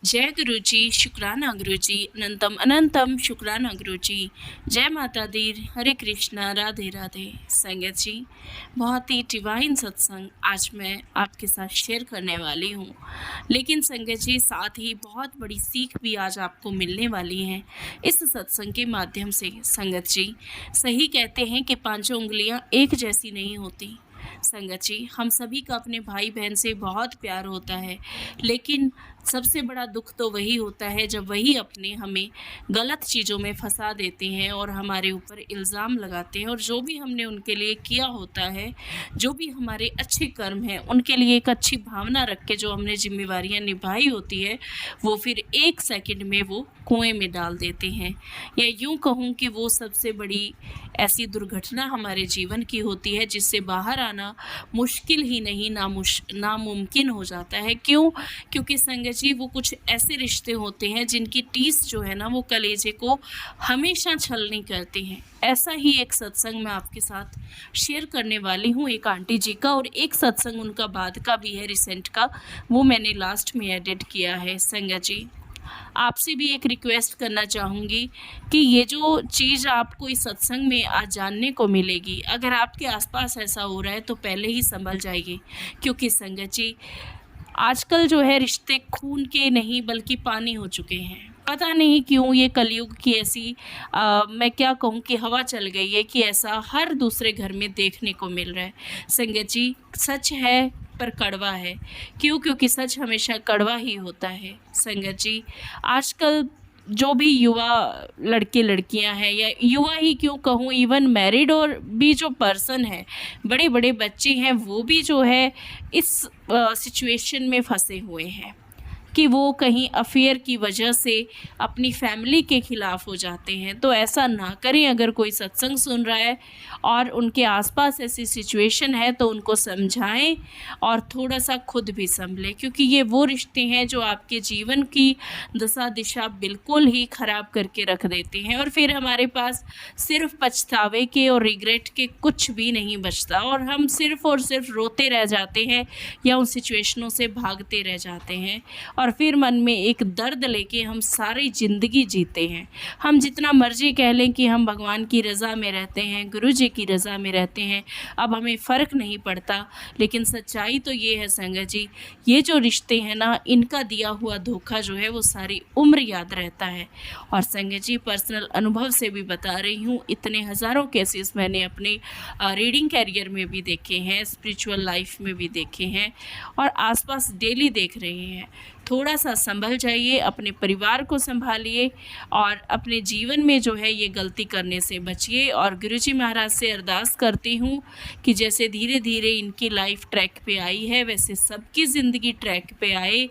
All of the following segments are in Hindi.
जय गुरु जी, शुक्राना गुरु जी, अनंतम अनंतम शुक्राना गुरु जी। जय माता दी, हरे कृष्णा, राधे राधे। संगत जी, बहुत ही डिवाइन सत्संग आज मैं आपके साथ शेयर करने वाली हूँ। लेकिन संगत जी, साथ ही बहुत बड़ी सीख भी आज आपको मिलने वाली है इस सत्संग के माध्यम से। संगत जी, सही कहते हैं कि पांचों उंगलियां एक जैसी नहीं होती। संगत जी, हम सभी का अपने भाई बहन से बहुत प्यार होता है, लेकिन सबसे बड़ा दुख तो वही होता है जब वही अपने हमें गलत चीज़ों में फंसा देते हैं और हमारे ऊपर इल्ज़ाम लगाते हैं। और जो भी हमने उनके लिए किया होता है, जो भी हमारे अच्छे कर्म हैं, उनके लिए एक अच्छी भावना रख के जो हमने जिम्मेवारियां निभाई होती है, वो फिर एक सेकंड में वो कुएं में डाल देते हैं। या यूं कहूँ कि वो सबसे बड़ी ऐसी दुर्घटना हमारे जीवन की होती है जिससे बाहर आना मुश्किल ही नहीं, नामुमकिन हो जाता है। क्यों? क्योंकि संगत जी, वो कुछ ऐसे रिश्ते होते हैं जिनकी टीस जो है ना, वो कलेजे को हमेशा छलनी करते हैं। ऐसा ही एक सत्संग मैं आपके साथ शेयर करने वाली हूँ, एक आंटी जी का, और एक सत्संग उनका बाद का भी है, रिसेंट का, वो मैंने लास्ट में एडिट किया है। संगत जी, आपसे भी एक रिक्वेस्ट करना चाहूँगी कि ये जो चीज़ आपको इस सत्संग में आज जानने को मिलेगी, अगर आपके आसपास ऐसा हो रहा है तो पहले ही संभल जाइए। क्योंकि संगत जी, आजकल जो है रिश्ते खून के नहीं बल्कि पानी हो चुके हैं। पता नहीं क्यों ये कलयुग की ऐसी मैं क्या कहूँ कि हवा चल गई है कि ऐसा हर दूसरे घर में देखने को मिल रहा है। संगत जी, सच है पर कड़वा है। क्यों? क्योंकि सच हमेशा कड़वा ही होता है। संगत जी, आजकल जो भी युवा लड़के लड़कियां हैं, या युवा ही क्यों कहूँ, इवन मैरिड और भी जो पर्सन है, बड़े बड़े बच्चे हैं, वो भी जो है इस सिचुएशन में फंसे हुए हैं कि वो कहीं अफेयर की वजह से अपनी फैमिली के ख़िलाफ़ हो जाते हैं। तो ऐसा ना करें। अगर कोई सत्संग सुन रहा है और उनके आसपास ऐसी सिचुएशन है तो उनको समझाएं और थोड़ा सा खुद भी संभलें, क्योंकि ये वो रिश्ते हैं जो आपके जीवन की दशा दिशा बिल्कुल ही ख़राब करके रख देते हैं। और फिर हमारे पास सिर्फ पछतावे के और रिग्रेट के कुछ भी नहीं बचता, और हम सिर्फ और सिर्फ रोते रह जाते हैं या उन सिचुएशनों से भागते रह जाते हैं। और फिर मन में एक दर्द लेके हम सारी ज़िंदगी जीते हैं। हम जितना मर्जी कह लें कि हम भगवान की रज़ा में रहते हैं, गुरु जी की रज़ा में रहते हैं, अब हमें फ़र्क नहीं पड़ता। लेकिन सच्चाई तो ये है संगत जी, ये जो रिश्ते हैं ना, इनका दिया हुआ धोखा जो है वो सारी उम्र याद रहता है। और संगत जी, पर्सनल अनुभव से भी बता रही हूँ, इतने हज़ारों केसेस मैंने अपने रीडिंग कैरियर में भी देखे हैं, स्पिरिचुअल लाइफ में भी देखे हैं, और आसपास डेली देख रहे हैं। थोड़ा सा संभल जाइए, अपने परिवार को संभालिए और अपने जीवन में जो है ये गलती करने से बचिए। और गुरुजी महाराज से अरदास करती हूँ कि जैसे धीरे धीरे इनकी लाइफ ट्रैक पे आई है, वैसे सबकी ज़िंदगी ट्रैक पे आए,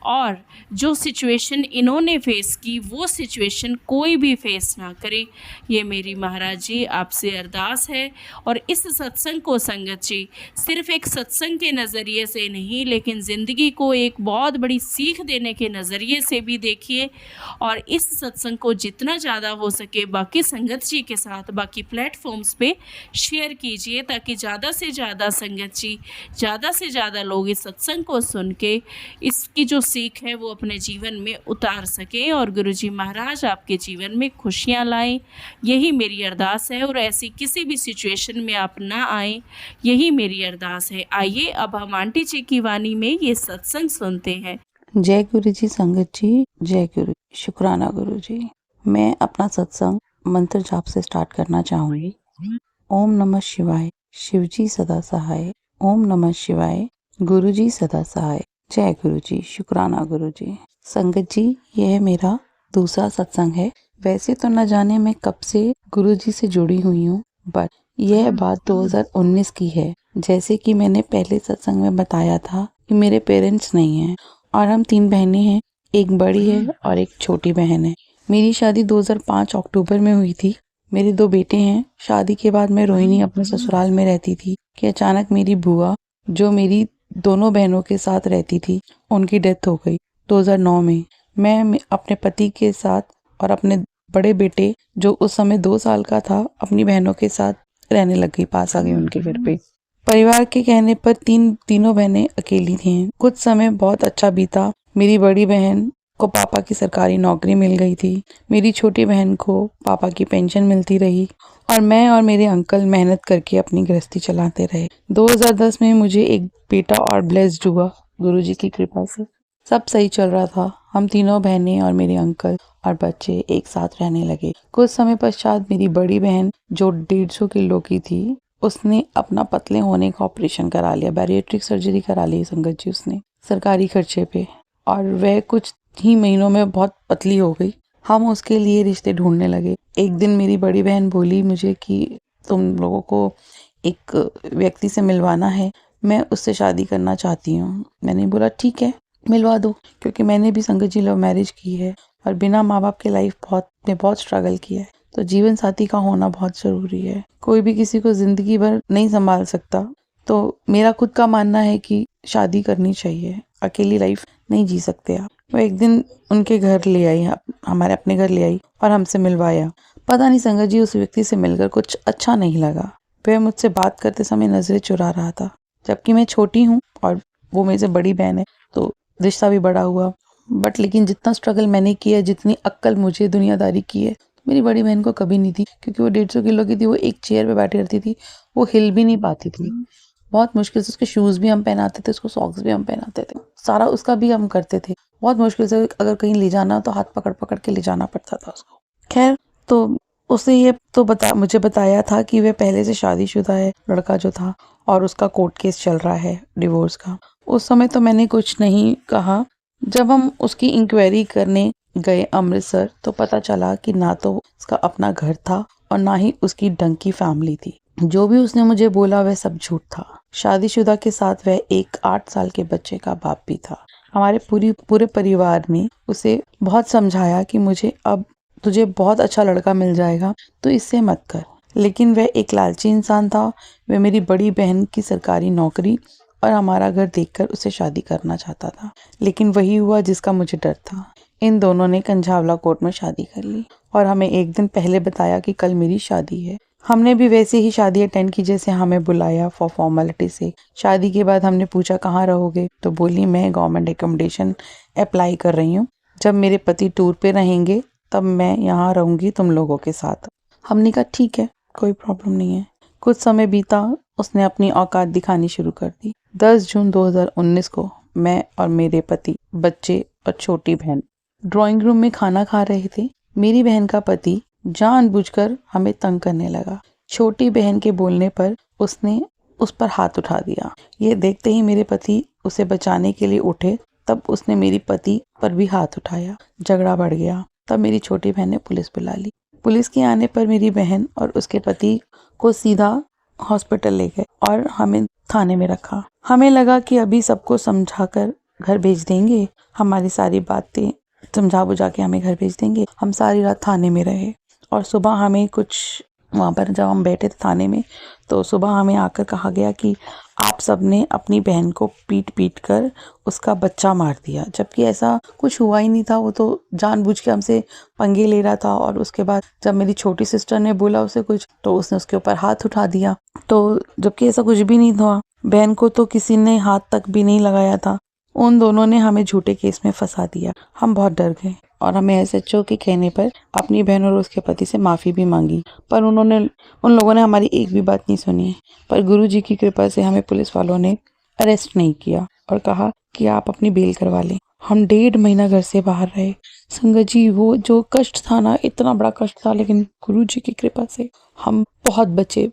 और जो सिचुएशन इन्होंने फेस की वो सिचुएशन कोई भी फेस ना करे। ये मेरी महाराज जी आपसे अरदास है। और इस सत्संग को संगत जी सिर्फ एक सत्संग के नज़रिए से नहीं, लेकिन ज़िंदगी को एक बहुत बड़ी सीख देने के नज़रिए से भी देखिए। और इस सत्संग को जितना ज़्यादा हो सके बाकी संगत जी के साथ बाकी प्लेटफॉर्म्स पे शेयर कीजिए, ताकि ज़्यादा से ज़्यादा संगत जी, ज़्यादा से ज़्यादा लोग इस सत्संग को सुन के इसकी जो सीख है वो अपने जीवन में उतार सकें और गुरुजी महाराज आपके जीवन में खुशियाँ लाएं। यही मेरी अरदास है, और ऐसी किसी भी सिचुएशन में आप ना आएँ, यही मेरी अरदास है। आइए अब हम आंटी जी की वाणी में ये सत्संग सुनते हैं। जय गुरु जी संगत जी, जय गुरु, शुक्राना गुरु जी। मैं अपना सत्संग मंत्र जाप से स्टार्ट करना चाहूंगी। ओम नमः शिवाय, शिव जी सदा सहाय। ओम नमः शिवाय, गुरु जी सदा सहाय। जय गुरु जी, शुक्राना गुरु जी। संगत जी, यह मेरा दूसरा सत्संग है। वैसे तो न जाने मैं कब से गुरु जी से जुड़ी हुई हूँ, बट यह बात 2019 की है। जैसे कि मैंने पहले सत्संग में बताया था कि मेरे पेरेंट्स नहीं हैं और हम 3 बहनें हैं, एक बड़ी है और एक छोटी बहन है। मेरी शादी 2005 अक्टूबर में हुई थी। मेरे 2 बेटे हैं। शादी के बाद मैं रोहिणी अपने ससुराल में रहती थी कि अचानक मेरी बुआ, जो मेरी दोनों बहनों के साथ रहती थी, उनकी डेथ हो गई 2009 में। मैं अपने पति के साथ और अपने बड़े बेटे, जो उस समय 2 साल का था, अपनी बहनों के साथ रहने लग गई, पास आ गई उनके घर पे। परिवार के कहने पर तीनों बहनें अकेली थी। कुछ समय बहुत अच्छा बीता। मेरी बड़ी बहन को पापा की सरकारी नौकरी मिल गई थी, मेरी छोटी बहन को पापा की पेंशन मिलती रही और मैं और मेरे अंकल मेहनत करके अपनी गृहस्थी चलाते रहे। 2010 में मुझे एक बेटा और ब्लेस्ड हुआ गुरुजी की कृपा से। सब सही चल रहा था। हम तीनों बहनें और मेरे अंकल और बच्चे एक साथ रहने लगे। कुछ समय पश्चात मेरी बड़ी बहन जो 150 किलो की थी, उसने अपना पतले होने का ऑपरेशन करा लिया, बैरिएट्रिक सर्जरी करा ली संगत जी उसने सरकारी खर्चे पे, और वह कुछ ही महीनों में बहुत पतली हो गई। हम उसके लिए रिश्ते ढूंढने लगे। एक दिन मेरी बड़ी बहन बोली मुझे कि तुम लोगों को एक व्यक्ति से मिलवाना है, मैं उससे शादी करना चाहती हूँ। मैंने बोला ठीक है, मिलवा दो, क्योंकि मैंने भी संगत जी लव मैरिज की है और बिना माँ बाप के लाइफ बहुत स्ट्रगल किया है। तो जीवन साथी का होना बहुत ज़रूरी है। कोई भी किसी को ज़िंदगी भर नहीं संभाल सकता। तो मेरा खुद का मानना है कि शादी करनी चाहिए, अकेली लाइफ नहीं जी सकते आप। वो एक दिन उनके घर ले आई, हमारे अपने घर ले आई और हमसे मिलवाया। पता नहीं संगत जी उस व्यक्ति से मिलकर कुछ अच्छा नहीं लगा। वह मुझसे बात करते समय नजरें चुरा रहा था, जबकि मैं छोटी हूँ और वो मेरे से बड़ी बहन है, तो रिश्ता भी बड़ा हुआ। बट लेकिन जितना स्ट्रगल मैंने किया, जितनी अक्ल मुझे दुनियादारी की है, मेरी बड़ी बहन को कभी नहीं थी, क्योंकि वो 150 किलो की थी। वो एक चेयर पे बैठी रहती थी, वो हिल भी नहीं पाती थी। बहुत मुश्किल से उसके शूज़ भी हम पहनाते थे, उसको सॉक्स भी हम पहनाते थे, सारा उसका भी हम करते थे। बहुत मुश्किल से अगर कहीं ले जाना तो हाथ पकड़ पकड़ के ले जाना पड़ता था उसको। खैर, तो उसे ये तो मुझे बताया था कि वह पहले से शादीशुदा है, लड़का जो था, और उसका कोर्ट केस चल रहा है डिवोर्स का। उस समय तो मैंने कुछ नहीं कहा। जब हम उसकी इंक्वायरी करने गए अमृतसर, तो पता चला कि ना तो उसका अपना घर था और ना ही उसकी डंकी फैमिली थी। जो भी उसने मुझे बोला वह सब झूठ था। शादीशुदा के साथ वह एक 8 साल के बच्चे का बाप भी था। हमारे पूरे परिवार ने उसे बहुत समझाया कि तुझे बहुत अच्छा लड़का मिल जाएगा, तो इससे मत कर। लेकिन वह एक लालची इंसान था। वह मेरी बड़ी बहन की सरकारी नौकरी और हमारा घर देखकर उसे शादी करना चाहता था। लेकिन वही हुआ जिसका मुझे डर था। इन दोनों ने कंझावला कोर्ट में शादी कर ली और हमें एक दिन पहले बताया कि कल मेरी शादी है। हमने भी वैसे ही शादी अटेंड की जैसे हमें बुलाया फॉर्मेलिटी से। शादी के बाद हमने पूछा कहाँ रहोगे, तो बोली मैं गवर्नमेंट एकोमोडेशन अप्लाई कर रही हूँ। जब मेरे पति टूर पे रहेंगे तब मैं यहाँ रहूँगी तुम लोगों के साथ। हमने कहा ठीक है, कोई प्रॉब्लम नहीं है। कुछ समय बीता, उसने अपनी औकात दिखानी शुरू कर दी। 10 जून 2019 को मैं और मेरे पति, बच्चे और छोटी बहन ड्राइंग रूम में खाना खा रहे थे। मेरी बहन का पति जानबूझकर हमें तंग करने लगा। छोटी बहन के बोलने पर उसने उस पर हाथ उठा दिया। ये देखते ही मेरे पति उसे बचाने के लिए उठे, तब उसने मेरी पति पर भी हाथ उठाया। झगड़ा बढ़ गया। तब मेरी छोटी बहन ने पुलिस बुला ली। पुलिस के आने पर मेरी बहन और उसके पति को सीधा हॉस्पिटल ले गए और हमें थाने में रखा। हमें लगा कि अभी सबको समझाकर घर भेज देंगे, हमारी सारी बातें समझा बुझा के हमें घर भेज देंगे। हम सारी रात थाने में रहे और सुबह हमें वहाँ पर जब हम बैठे थे थाने में, तो सुबह हमें आकर कहा गया कि आप सबने अपनी बहन को पीट कर उसका बच्चा मार दिया, जबकि ऐसा कुछ हुआ ही नहीं था। वो तो जानबूझ के हमसे पंगे ले रहा था। और उसके बाद जब मेरी छोटी सिस्टर ने बोला उसे कुछ, तो उसने उसके ऊपर हाथ उठा दिया, तो जबकि ऐसा कुछ भी नहीं था। बहन को तो किसी ने हाथ तक भी नहीं लगाया था। उन दोनों ने हमें झूठे केस में फंसा दिया। हम बहुत डर गए और हमें एसएचओ के कहने पर अपनी बहन और उसके पति से माफ़ी भी मांगी, पर उन लोगों ने हमारी एक भी बात नहीं सुनी। पर गुरुजी की कृपा से हमें पुलिस वालों ने अरेस्ट नहीं किया और कहा कि आप अपनी बेल करवा लें। हम 1.5 महीना घर से बाहर रहे। संगत जी, वो जो कष्ट था ना, इतना बड़ा कष्ट था, लेकिन गुरुजी की कृपा से हम बहुत बचते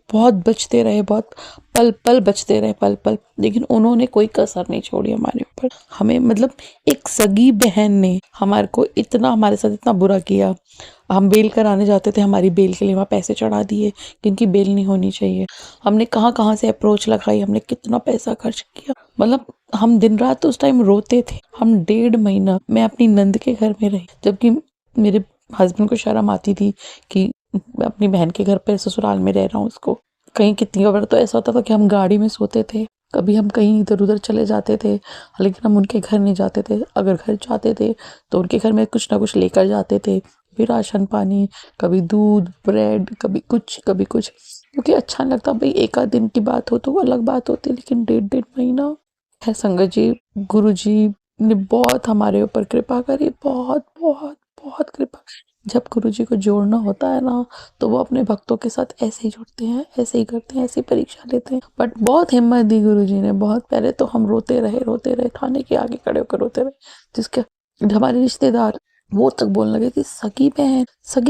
रहे, बहुत पल पल बचते रहे, पल पल। लेकिन उन्होंने कोई कसर नहीं छोड़ी हमारे ऊपर। हमें मतलब एक सगी बहन ने हमारे साथ इतना बुरा किया। हम बेल कराने जाते थे, हमारी बेल के लिए वहाँ पैसे चढ़ा दिए जिनकी बेल नहीं होनी चाहिए। हमने कहाँ से अप्रोच लगाई, हमने कितना पैसा खर्च किया। मतलब हम दिन रात उस टाइम रोते थे। हम 1.5 महीना मैं अपनी नंद के घर में रही, जबकि मेरे हस्बैंड को शर्म आती थी कि मैं अपनी बहन के घर पे ससुराल में रह रहा हूँ। उसको कहीं कितनी बार तो ऐसा होता था कि हम गाड़ी में सोते थे, कभी हम कहीं इधर उधर चले जाते थे, लेकिन हम उनके घर नहीं जाते थे। अगर घर जाते थे तो उनके घर में कुछ ना कुछ लेकर जाते थे, कभी राशन पानी, कभी दूध ब्रेड, कभी कुछ क्योंकि अच्छा नहीं लगता। भाई एक आध दिन की बात हो तो वो अलग बात होती, लेकिन 1.5 महीना है। संगत जी, गुरु जी ने बहुत हमारे ऊपर कृपा करी, बहुत बहुत बहुत कृपा। जब गुरुजी को जोड़ना होता है ना, तो वो अपने भक्तों के साथ ऐसे ही जुड़ते हैं, ऐसे ही करते हैं, ऐसी परीक्षा लेते हैं। बट बहुत हिम्मत दी गुरुजी ने, बहुत। पहले तो हम रोते रहे, थाने के आगे खड़े होकर रोते रहे, जिसके हमारे रिश्तेदार वो तक बोलने लगे कि सगी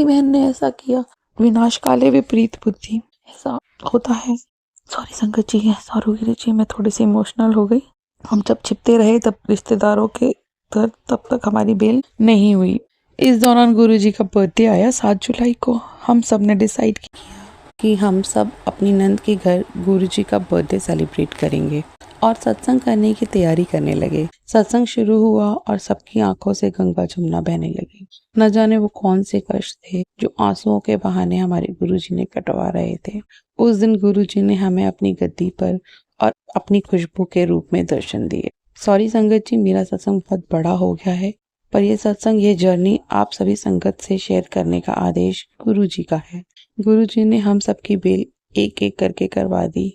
बहन ने ऐसा किया। विनाश काले विपरीत बुद्धि, ऐसा होता है। सॉरी संगत जी, सॉरी गुरु जी, मैं थोड़ी सी इमोशनल हो गई। हम जब छिपते रहे तब रिश्तेदारों के तब तक हमारी बेल नहीं हुई। इस दौरान गुरुजी का बर्थडे आया 7 जुलाई को। हम सब ने डिसाइड किया कि हम सब अपनी नंद के घर गुरुजी का बर्थडे सेलिब्रेट करेंगे और सत्संग करने की तैयारी करने लगे। सत्संग शुरू हुआ और सबकी आंखों से गंगा जमुना बहने लगी। न जाने वो कौन से कष्ट थे जो आंसुओं के बहाने हमारे गुरुजी ने कटवा रहे थे। उस दिन गुरुजी ने हमें अपनी गद्दी पर और अपनी खुशबू के रूप में दर्शन दिए। सॉरी संगत जी, मेरा सत्संग बहुत बड़ा हो गया है, पर यह सत्संग, ये जर्नी आप सभी संगत से शेयर करने का आदेश गुरुजी का है। गुरुजी ने हम सबकी बेल एक एक करके करवा दी।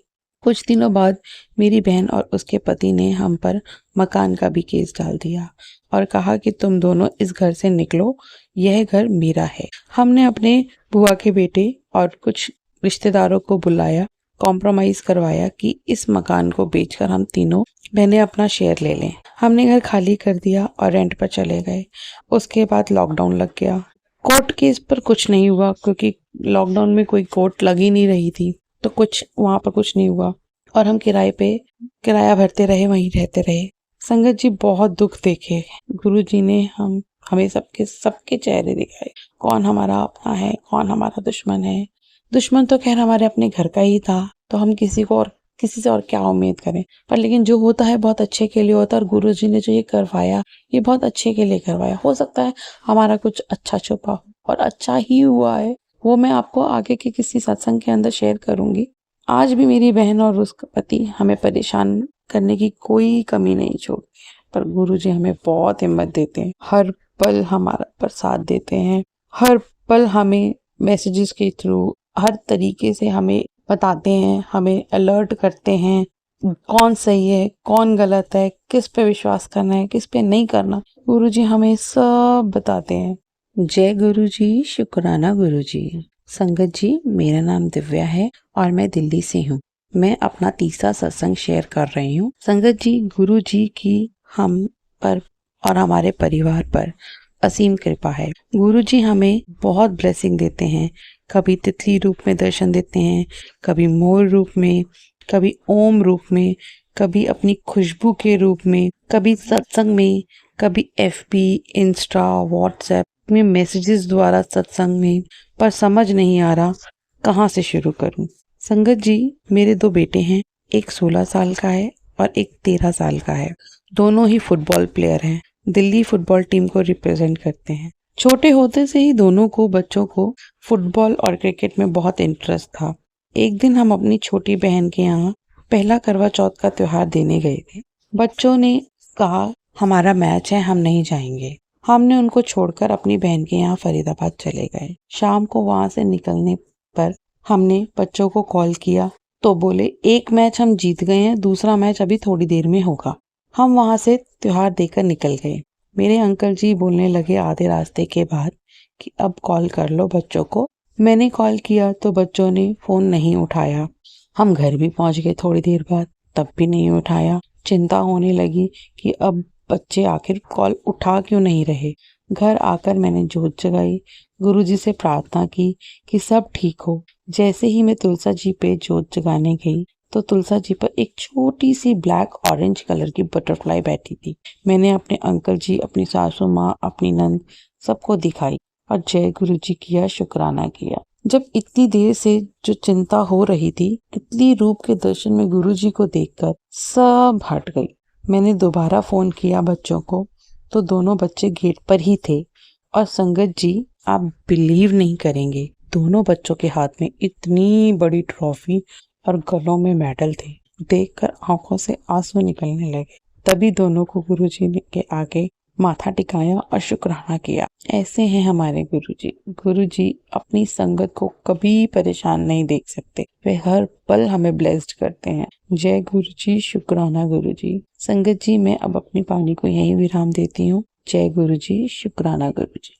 कुछ दिनों बाद मेरी बहन और उसके पति ने हम पर मकान का भी केस डाल दिया और कहा कि तुम दोनों इस घर से निकलो, यह घर मेरा है। हमने अपने बुआ के बेटे और कुछ रिश्तेदारों को बुलाया, कॉम्प्रोमाइज करवाया कि इस मकान को बेचकर हम तीनों बहनें अपना शेयर ले लें। हमने घर खाली कर दिया और रेंट पर चले गए। उसके बाद लॉकडाउन लग गया। कोर्ट केस पर कुछ नहीं हुआ क्योंकि लॉकडाउन में कोई कोर्ट लग ही नहीं रही थी, तो कुछ वहां पर कुछ नहीं हुआ और हम किराया भरते रहे, वहीं रहते रहे। संगत जी, बहुत दुख देखे। गुरुजी ने हमें सबके चेहरे दिखाए, कौन हमारा अपना है, कौन हमारा दुश्मन है। दुश्मन तो खैर हमारे अपने घर का ही था, तो हम किसी से और क्या उम्मीद करें। पर लेकिन जो होता है बहुत अच्छे के लिए होता है, और गुरुजी ने जो ये करवाया, ये बहुत अच्छे के लिए करवाया। हो सकता है हमारा कुछ अच्छा छुपा हो और अच्छा ही हुआ है, वो मैं आपको आगे के किसी सत्संग के अंदर शेयर करूंगी। आज भी मेरी बहन और उसका पति हमें परेशान करने की कोई कमी नहीं छोड़ते, पर गुरुजी हमें बहुत हिम्मत देते हैं, हर पल हमारा पर साथ देते हैं, हर पल हमें मैसेजेस के थ्रू हर तरीके से हमें बताते हैं, हमें अलर्ट करते हैं, कौन सही है, कौन गलत है, किस पे विश्वास करना है, किस पे नहीं करना। गुरुजी हमें सब बताते हैं। जय गुरुजी, शुक्राना गुरुजी। संगत जी, मेरा नाम दिव्या है और मैं दिल्ली से हूँ। मैं अपना तीसरा सत्संग शेयर कर रही हूँ। संगत जी, गुरुजी की हम पर और हमारे परिवार पर असीम कृपा है। गुरुजी हमें बहुत ब्लेसिंग देते हैं। कभी तितली रूप में दर्शन देते हैं, कभी मोर रूप में, कभी ओम रूप में, कभी अपनी खुशबू के रूप में, कभी सत्संग में, कभी FB, इंस्टा, व्हाट्सएप में मैसेजेस द्वारा सत्संग में। पर समझ नहीं आ रहा कहाँ से शुरू करूं। संगत जी, मेरे 2 बेटे हैं, एक 16 साल का है और एक 13 साल का है। दोनों ही फुटबॉल प्लेयर हैं, दिल्ली फुटबॉल टीम को रिप्रेजेंट करते हैं। छोटे होते से ही दोनों को बच्चों को फुटबॉल और क्रिकेट में बहुत इंटरेस्ट था। एक दिन हम अपनी छोटी बहन के यहाँ पहला करवा चौथ का त्योहार देने गए थे। बच्चों ने कहा हमारा मैच है, हम नहीं जाएंगे। हमने उनको छोड़कर अपनी बहन के यहाँ फरीदाबाद चले गए। शाम को वहां से निकलने पर हमने बच्चों को कॉल किया तो बोले एक मैच हम जीत गए हैं, दूसरा मैच अभी थोड़ी देर में होगा। हम वहां से त्योहार देकर निकल गए। मेरे अंकल जी बोलने लगे आधे रास्ते के बाद कि अब कॉल कर लो बच्चों को। मैंने कॉल किया तो बच्चों ने फोन नहीं उठाया। हम घर भी पहुंच गए थोड़ी देर बाद, तब भी नहीं उठाया। चिंता होने लगी कि अब बच्चे आखिर कॉल उठा क्यों नहीं रहे। घर आकर मैंने जोत जगाई, गुरुजी से प्रार्थना की कि सब ठीक हो। जैसे ही मैं तुलसा जी पे जोत जगाने गई तो तुलसा जी पर एक छोटी सी ब्लैक ऑरेंज कलर की बटरफ्लाई बैठी थी। मैंने अपने अंकल जी, अपनी सासू माँ, अपनी नंद सबको दिखाई और जय गुरु जी किया, शुक्राना किया। जब इतनी देर से जो चिंता हो रही थी, तितली रूप के दर्शन में गुरु जी को देखकर सब हट गई। मैंने दोबारा फोन किया बच्चों को तो दोनों बच्चे गेट पर ही थे। और संगत जी, आप बिलीव नहीं करेंगे, दोनों बच्चों के हाथ में इतनी बड़ी ट्रॉफी और गलों में मेडल थे। देखकर आंखों से आंसू निकलने लगे। तभी दोनों को गुरुजी के आगे माथा टिकाया और शुक्राना किया। ऐसे हैं हमारे गुरुजी। गुरुजी अपनी संगत को कभी परेशान नहीं देख सकते, वे हर पल हमें ब्लेस्ड करते हैं। जय गुरुजी, शुक्राना गुरुजी। संगत जी, मैं अब अपनी वाणी को यहीं विराम देती हूँ। जय गुरुजी, शुक्राना गुरुजी।